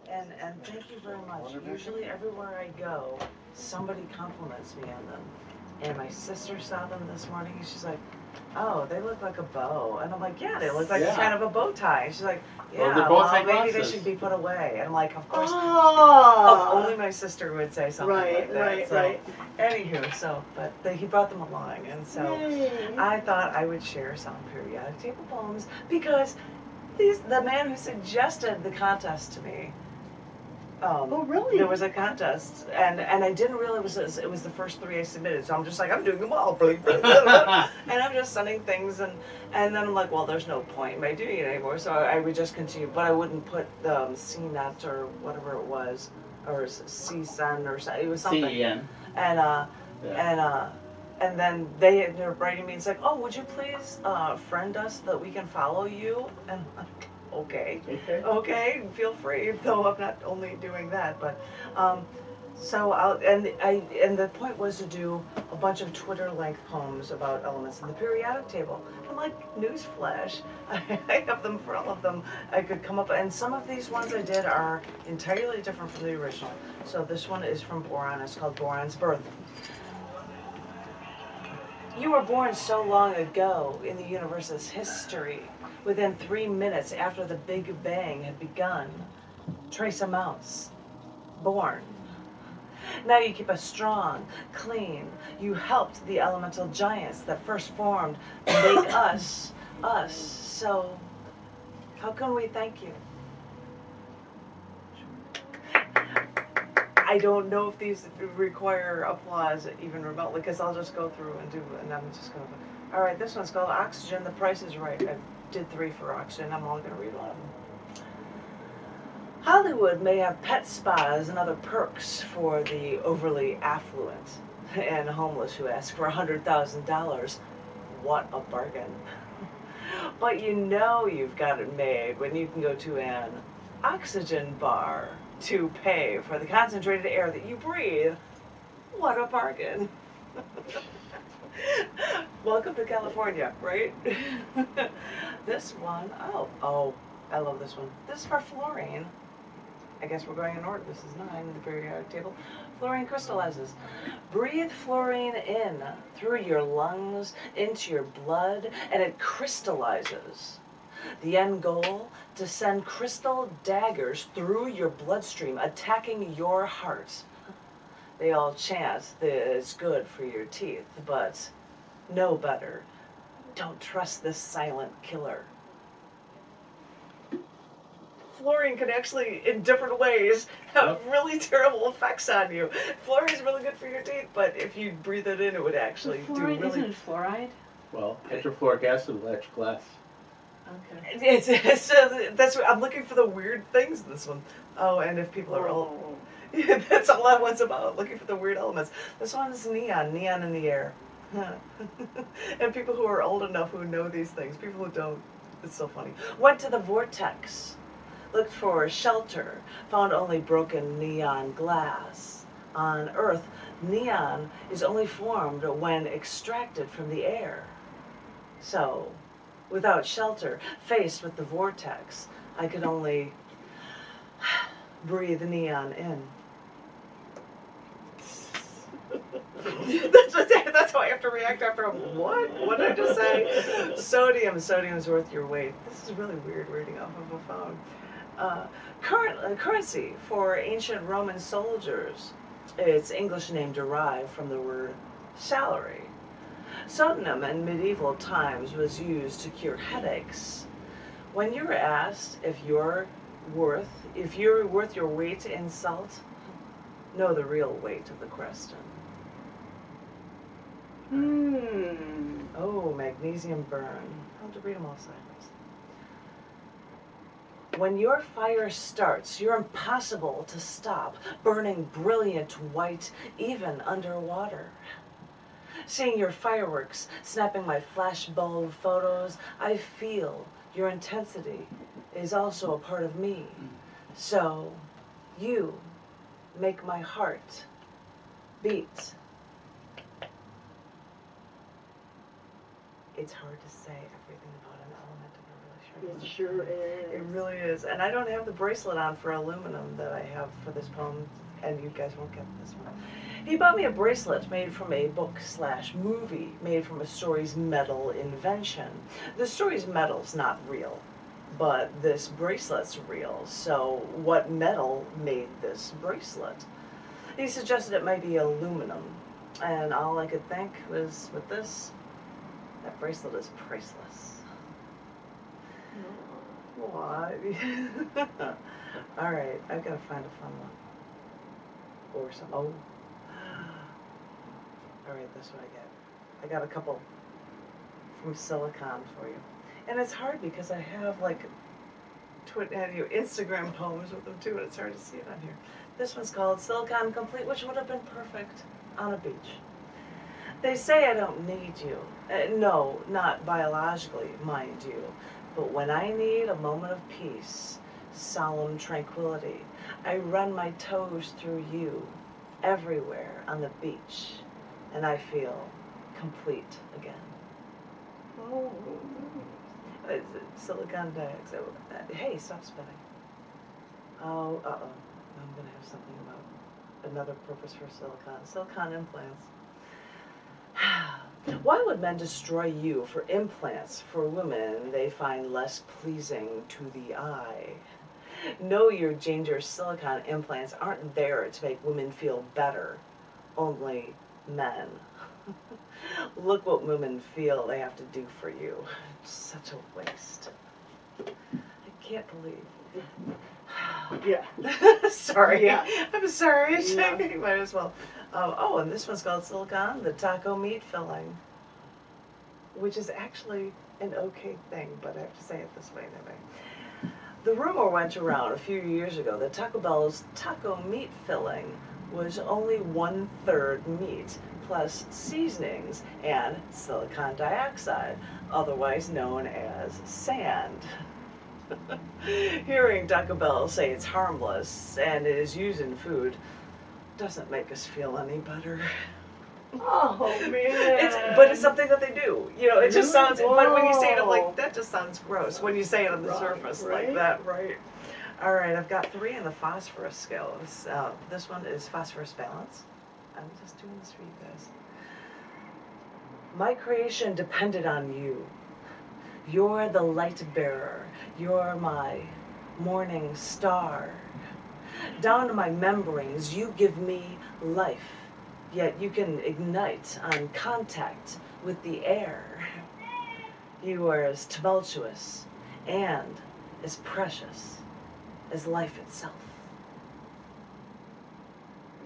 And thank you very much. Usually everywhere I go, somebody compliments me on them. And my sister saw them this morning and she's like, oh, they look like a bow. And I'm like, yeah, they look like kind of a bow tie. She's like, yeah, well, maybe they should be put away. And I'm like, of course. Oh, only my sister would say something like that. Right. Anywho, but he brought them along. And so I thought I would share some periodic table poems because the man who suggested the contest to me, oh, really? There was a contest, and I didn't realize it was the first 3 I submitted, so I'm just like, I'm doing them all, and I'm just sending things, and then I'm like, well, there's no point in my doing it anymore, so I would just continue, but I wouldn't put CNET or whatever it was, or CSUN or something, it was something. CEN. And then they're writing me and saying, oh, would you please friend us so that we can follow you? And I'm like, okay, feel free. Though I'm not only doing that, but and the point was to do a bunch of Twitter-length poems about elements in the periodic table. I'm like, newsflash, I have them for all of them. I could come up, and some of these ones I did are entirely different from the original. So this one is from Boron. It's called Boron's Birth. You were born so long ago in the universe's history. Within 3 minutes after the Big Bang had begun, trace amounts, born. Now you keep us strong, clean. You helped the elemental giants that first formed make us. So, how can we thank you? I don't know if these require applause even remotely, because I'll just go through and I'm just going to. All right, this one's called Oxygen. The Price is Right. I did 3 for oxygen. I'm only going to read one of them. Hollywood may have pet spas and other perks for the overly affluent and homeless who ask for $100,000. What a bargain. But you know you've got it made when you can go to an oxygen bar to pay for the concentrated air that you breathe. What a bargain. Welcome to California, right? This one, oh, I love this one. This is for fluorine. I guess we're going in order. This is 9 in the periodic table. Fluorine crystallizes. Breathe fluorine in through your lungs, into your blood, and it crystallizes. The end goal, to send crystal daggers through your bloodstream, attacking your heart. They all chant that it's good for your teeth, but know better. Don't trust this silent killer. Fluorine can actually, in different ways, have really terrible effects on you. Fluorine is really good for your teeth, but if you breathe it in, it would actually do really... Isn't it fluoride? Well, hydrofluoric acid with extra glass. Okay. That's what, I'm looking for the weird things in this one. Oh, and if people are old... Yeah, that's all that one's about, looking for the weird elements. This one is neon in the air. And people who are old enough who know these things, people who don't, it's so funny. Went to the vortex, looked for shelter, found only broken neon glass. On Earth, neon is only formed when extracted from the air. So, without shelter, faced with the vortex, I could only breathe neon in. That's how I have to react after what? What did I just say? Sodium's worth your weight. This is really weird reading off of a phone. Currency for ancient Roman soldiers. Its English name derived from the word salary. Sodium in medieval times was used to cure headaches. When you're asked if you're worth your weight in salt, know the real weight of the question. Oh, magnesium burn. I'll have to read them all sideways. When your fire starts, you're impossible to stop, burning brilliant white even underwater. Seeing your fireworks, snapping my flashbulb photos, I feel your intensity is also a part of me. So, you make my heart beat. It's hard to say everything about an element in a really short It sure is. It really is. And I don't have the bracelet on for aluminum that I have for this poem, and you guys won't get this one. He bought me a bracelet made from a book/movie, made from a story's metal invention. The story's metal's not real, but this bracelet's real. So what metal made this bracelet? He suggested it might be aluminum, and all I could think was, with this, that bracelet is priceless. What? All right, I've got to find a fun one. Or some. Oh. All right, that's what I get. I got a couple from Silicon for you, and it's hard because I have like Instagram poems with them too, and it's hard to see it on here. This one's called Silicon Complete, which would have been perfect on a beach. They say I don't need you. No, not biologically, mind you. But when I need a moment of peace, solemn tranquility, I run my toes through you everywhere on the beach, and I feel complete again. Oh. Silicon dioxide. Hey, stop spinning. Oh, uh-oh. I'm going to have something about another purpose for silicon. Silicon implants. Why would men destroy you for implants for women they find less pleasing to the eye? Know your ginger silicone implants aren't there to make women feel better, only men. Look what women feel they have to do for you. It's such a waste. I can't believe. Yeah. Sorry. Yeah. I'm sorry. Yeah. Might as well. Oh, and this one's called Silicon, the taco meat filling, which is actually an okay thing, but I have to say it this way anyway. The rumor went around a few years ago that Taco Bell's taco meat filling was only 1/3 meat, plus seasonings and silicon dioxide, otherwise known as sand. Hearing Taco Bell say it's harmless and it is used in food doesn't make us feel any better. Oh man! But it's something that they do. You know, it just sounds. But when you say it, I'm Whoa. like, that just sounds gross. When you say it on the surface like that, right? All right, I've got 3 in the phosphorus scale. This one is phosphorus balance. I'm just doing this for you guys. My creation depended on you. You're the light bearer. You're my morning star. Down to my membranes, you give me life. Yet you can ignite on contact with the air. You are as tumultuous and as precious as life itself.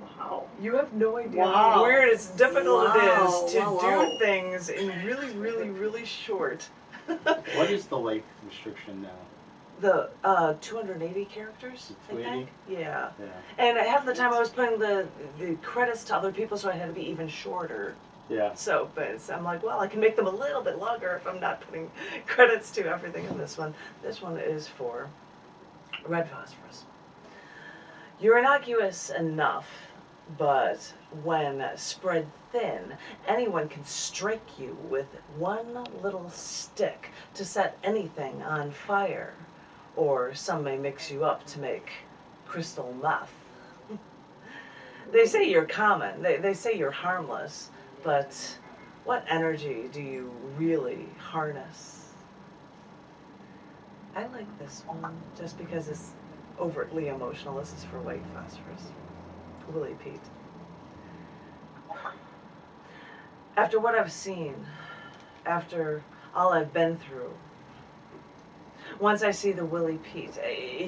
Wow. You have no idea Wow. how weird, it's difficult it is to Wow. do things in really, really, really short. What is the life restriction now? The 280 characters, I 280? think. Yeah. Yeah. And half the time I was putting the credits to other people, so I had to be even shorter. Yeah. So, but I'm like, well, I can make them a little bit longer if I'm not putting credits to everything in this one. This one is for red phosphorus. You're innocuous enough, but when spread thin, anyone can strike you with one little stick to set anything on fire. Or some may mix you up to make crystal meth. They say you're common, they say you're harmless, but what energy do you really harness? I like this one just because it's overtly emotional. This is for white phosphorus. Willie Pete. After what I've seen, after all I've been through, once I see the Willie Pete,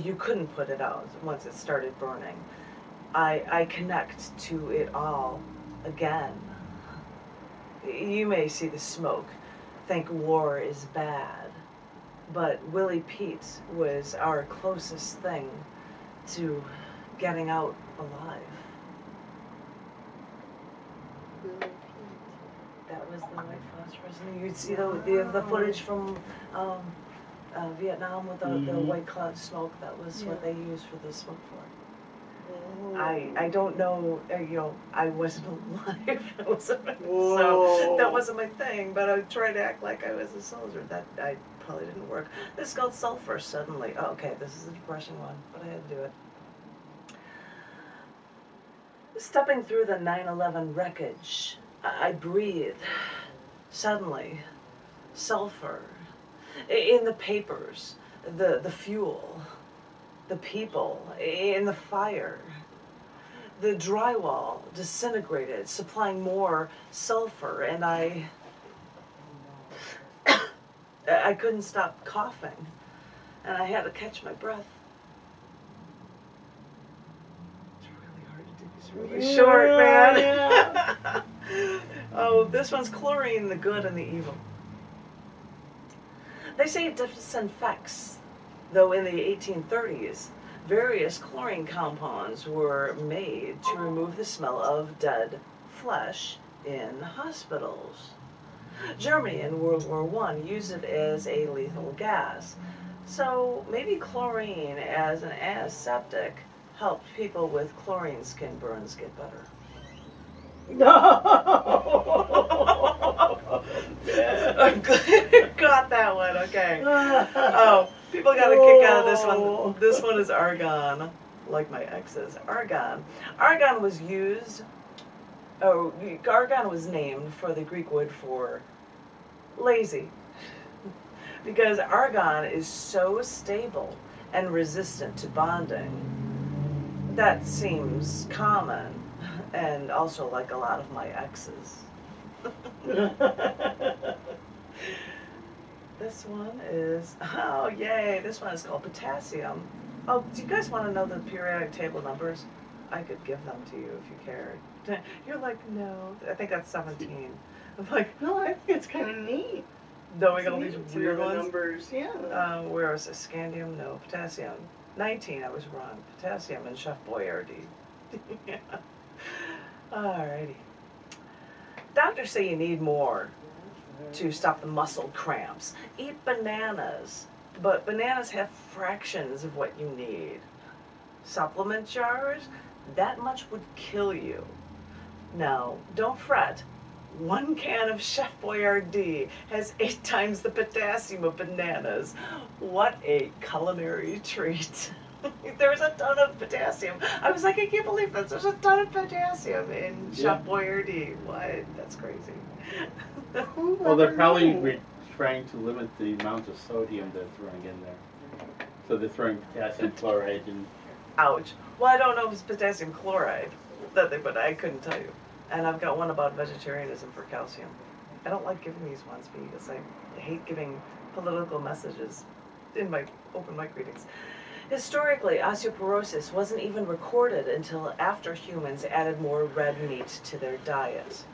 you couldn't put it out once it started burning. I connect to it all again. You may see the smoke, think war is bad, but Willie Pete was our closest thing to getting out alive. That was the white phosphorus, and you'd see the footage from Vietnam with the white cloud smoke. That was what they used for the smoke for. I don't know, I wasn't alive. So that wasn't my thing, but I tried to act like I was a soldier. That I probably didn't work. This is called sulfur, suddenly. Oh, okay, this is a depressing one, but I had to do it. Stepping through the 9/11 wreckage, I breathe. Suddenly, sulfur. In the papers, the fuel, the people, in the fire. The drywall disintegrated, supplying more sulfur, and I couldn't stop coughing, and I had to catch my breath. It's really hard to do these really short, man. Yeah. Oh, this one's chlorine, the good and the evil. They say it disinfects, though in the 1830s, various chlorine compounds were made to remove the smell of dead flesh in hospitals. Germany in World War I used it as a lethal gas. So maybe chlorine as an antiseptic helped people with chlorine skin burns get better. I'm glad you got that one, okay. Oh, people got a kick out of this one. This one is argon, like my ex's. Argon. Argon was named for the Greek word for lazy. Because argon is so stable and resistant to bonding. That seems common, and also like a lot of my exes. This one is, oh yay, this one is called potassium. Oh, do you guys want to know the periodic table numbers? I could give them to you if you cared. You're like, no, I think that's 17. I'm like, No, I think it's kind of neat. knowing all these Neat to weird know the ones. numbers, yeah. Where was it? Scandium? No, potassium. 19, I was wrong. Potassium and Chef Boyardee. Yeah. Alrighty. Doctors say you need more to stop the muscle cramps. Eat bananas, but bananas have fractions of what you need. Supplement jars, that much would kill you. Now, don't fret. 1 can of Chef Boyardee has 8 times the potassium of bananas. What a culinary treat. There's a ton of potassium. I was like, I can't believe this. There's a ton of potassium in Chef Boyardee. What? That's crazy. Well, they're probably trying to limit the amount of sodium they're throwing in there. So they're throwing potassium chloride in. Ouch. Well, I don't know if it's potassium chloride that they put. I couldn't tell you. And I've got one about vegetarianism for calcium. I don't like giving these ones because I hate giving political messages in my open mic readings. Historically, osteoporosis wasn't even recorded until after humans added more red meat to their diet.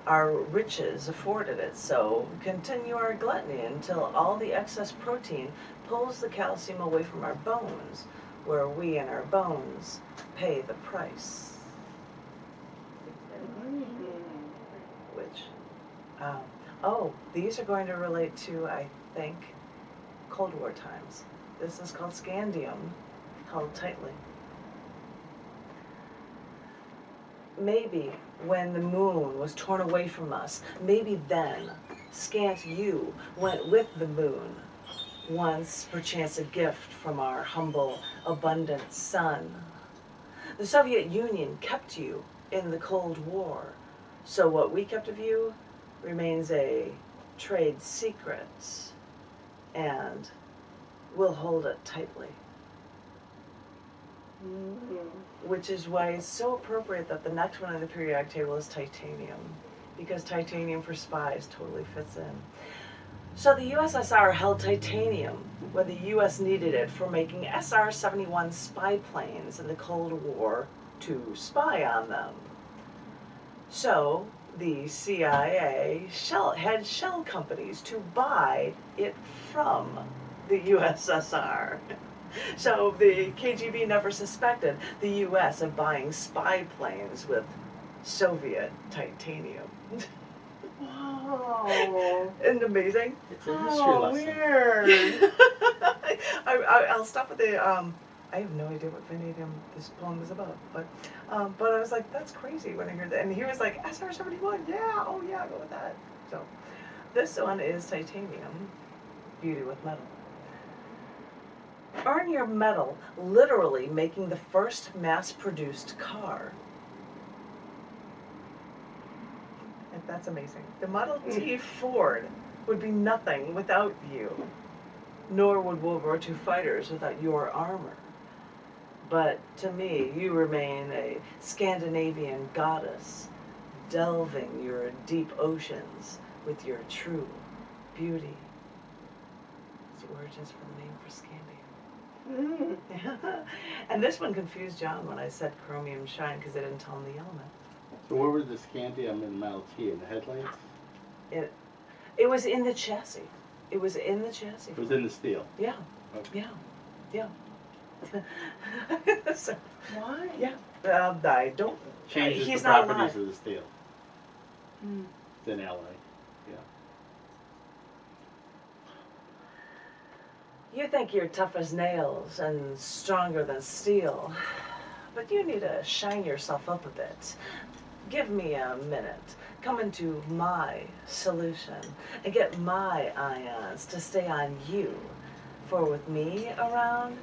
Our riches afforded it, so continue our gluttony until all the excess protein pulls the calcium away from our bones, where we and our bones pay the price. Which, oh, these are going to relate to, I think, Cold War times. This is called Scandium, held tightly. Maybe when the moon was torn away from us, maybe then scant you went with the moon, once perchance a gift from our humble, abundant sun. The Soviet Union kept you in the Cold War, so what we kept of you remains a trade secret, and we'll hold it tightly. Which is why it's so appropriate that the next one on the periodic table is titanium, because titanium for spies totally fits in. So the USSR held titanium when the US needed it for making SR-71 spy planes in the Cold War to spy on them. So the CIA had shell companies to buy it from the USSR. So the KGB never suspected the US of buying spy planes with Soviet titanium. Wow. Isn't it amazing? It's a history lesson. Weird. I'll stop with the, I have no idea what vanadium this poem is about, but I was like, that's crazy when I heard that. And he was like, SR-71, yeah, oh yeah, go with that. So this one is titanium. beauty with metal. Earn your medal literally making the first mass-produced car. And that's amazing. The Model T Ford would be nothing without you, nor would World War II fighters without your armor. But to me, you remain a Scandinavian goddess, delving your deep oceans with your true beauty. It's the origins for the name for Scandium. And this one confused John when I said chromium shine because I didn't tell him the element. So where was the Scandium in the Model T? In the headlights? It was in the chassis. It was in the chassis. It was in the steel? Yeah. Okay. Yeah. So, Why? yeah. I don't. Changes he's the not properties alive. of the steel. Mm. It's an alloy. You think you're tough as nails and stronger than steel, but you need to shine yourself up a bit. Give me a minute. Come into my solution and get my ions to stay on you. For with me around,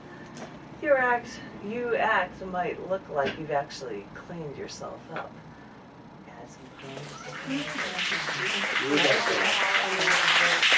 you act might look like you've actually cleaned yourself up. Add some cream. You got that.